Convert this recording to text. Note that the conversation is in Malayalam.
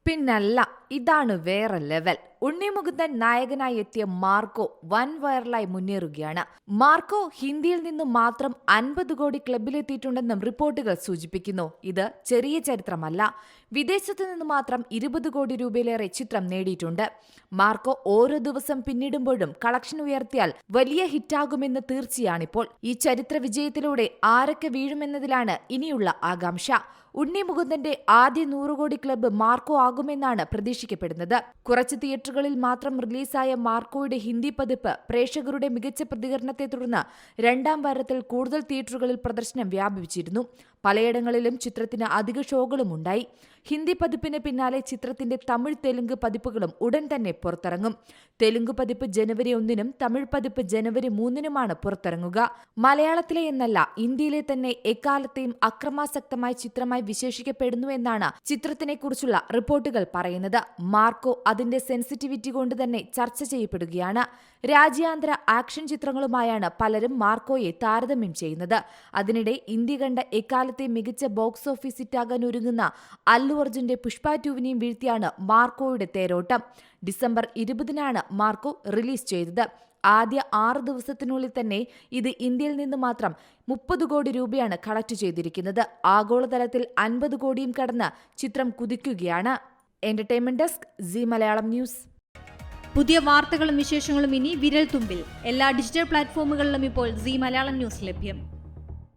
പിന്നല്ല, ഇതാണ് വേറെ ലെവൽ. ഉണ്ണി മുകുന്ദൻ നായകനായി എത്തിയ മാർക്കോ വൻ വൈറലായി മുന്നേറുകയാണ്. മാർക്കോ ഹിന്ദിയിൽ നിന്ന് മാത്രം 50 കോടി ക്ലബിലെത്തിയിട്ടുണ്ടെന്നും റിപ്പോർട്ടുകൾ സൂചിപ്പിക്കുന്നു. ഇത് ചെറിയ ചരിത്രമല്ല. വിദേശത്തു നിന്ന് മാത്രം 20 കോടി രൂപയിലേറെ ചിത്രം നേടിയിട്ടുണ്ട്. മാർക്കോ ഓരോ ദിവസം പിന്നിടുമ്പോഴും കളക്ഷൻ ഉയർത്തിയാൽ വലിയ ഹിറ്റാകുമെന്ന് തീർച്ചയാണിപ്പോൾ. ഈ ചരിത്ര വിജയത്തിലൂടെ ആരൊക്കെ വീഴുമെന്നതിലാണ് ഇനിയുള്ള ആകാംക്ഷ. ഉണ്ണി മുകുന്ദന്റെ ആദ്യ 100 കോടി ക്ലബ്ബ് മാർക്കോ ആകുമെന്നാണ് പ്രതീക്ഷിക്കപ്പെടുന്നത്. കുറച്ച് തിയേറ്ററുകളിൽ മാത്രം റിലീസായ മാർക്കോയുടെ ഹിന്ദി പതിപ്പ് പ്രേക്ഷകരുടെ മികച്ച പ്രതികരണത്തെ തുടർന്ന് രണ്ടാം വാരത്തിൽ കൂടുതൽ തിയേറ്ററുകളിൽ പ്രദർശനം വ്യാപിച്ചിരുന്നു. പലയിടങ്ങളിലും ചിത്രത്തിന് അധിക ഷോകളും ഉണ്ടായി. ഹിന്ദി പതിപ്പിന് പിന്നാലെ ചിത്രത്തിന്റെ തമിഴ് തെലുങ്ക് പതിപ്പുകളും ഉടൻ തന്നെ പുറത്തിറങ്ങും. തെലുങ്ക് പതിപ്പ് ജനുവരി 1-നും തമിഴ് പതിപ്പ് ജനുവരി 3-നുമാണ് പുറത്തിറങ്ങുക. മലയാളത്തിലെ എന്നല്ല, ഇന്ത്യയിലെ തന്നെ എക്കാലത്തെയും അക്രമാസക്തമായ ചിത്രമായി വിശേഷിക്കപ്പെടുന്നുവെന്നാണ് ചിത്രത്തിനെക്കുറിച്ചുള്ള റിപ്പോർട്ടുകൾ പറയുന്നത്. മാർക്കോ അതിന്റെ സെൻസിറ്റിവിറ്റി കൊണ്ട് തന്നെ ചർച്ച ചെയ്യപ്പെടുകയാണ്. രാജ്യാന്തര ആക്ഷൻ ചിത്രങ്ങളുമായാണ് പലരും മാർക്കോയെ താരതമ്യം ചെയ്യുന്നത്. അതിനിടെ ഇന്ത്യ കണ്ട എക്കാലത്തെ മികച്ച ബോക്സ് ഓഫീസ് ഹിറ്റാകാൻ ഒരുങ്ങുന്ന അല്ലു അർജുന്റെ പുഷ്പ 2-വിനെയും വീഴ്ത്തിയാണ് മാർക്കോയുടെ തേരോട്ടം. ഡിസംബർ 20-നാണ് മാർക്കോ റിലീസ് ചെയ്തത്. ആദ്യ 6 ദിവസത്തിനുള്ളിൽ തന്നെ ഇത് ഇന്ത്യയിൽ നിന്ന് മാത്രം 30 കോടി രൂപയാണ് കളക്ട് ചെയ്തിരിക്കുന്നത്. ആഗോളതലത്തിൽ 50 കോടിയും കടന്ന് ചിത്രം കുതിക്കുകയാണ്. Entertainment desk, Zee Malayalam news. പുതിയ വാർത്തകളും വിശേഷങ്ങളും ഇനി വിരൽ തുമ്പിൽ. എല്ലാ ഡിജിറ്റൽ പ്ലാറ്റ്ഫോമുകളിലും ഇപ്പോൾ സീ മലയാളം ന്യൂസ് ലഭ്യം.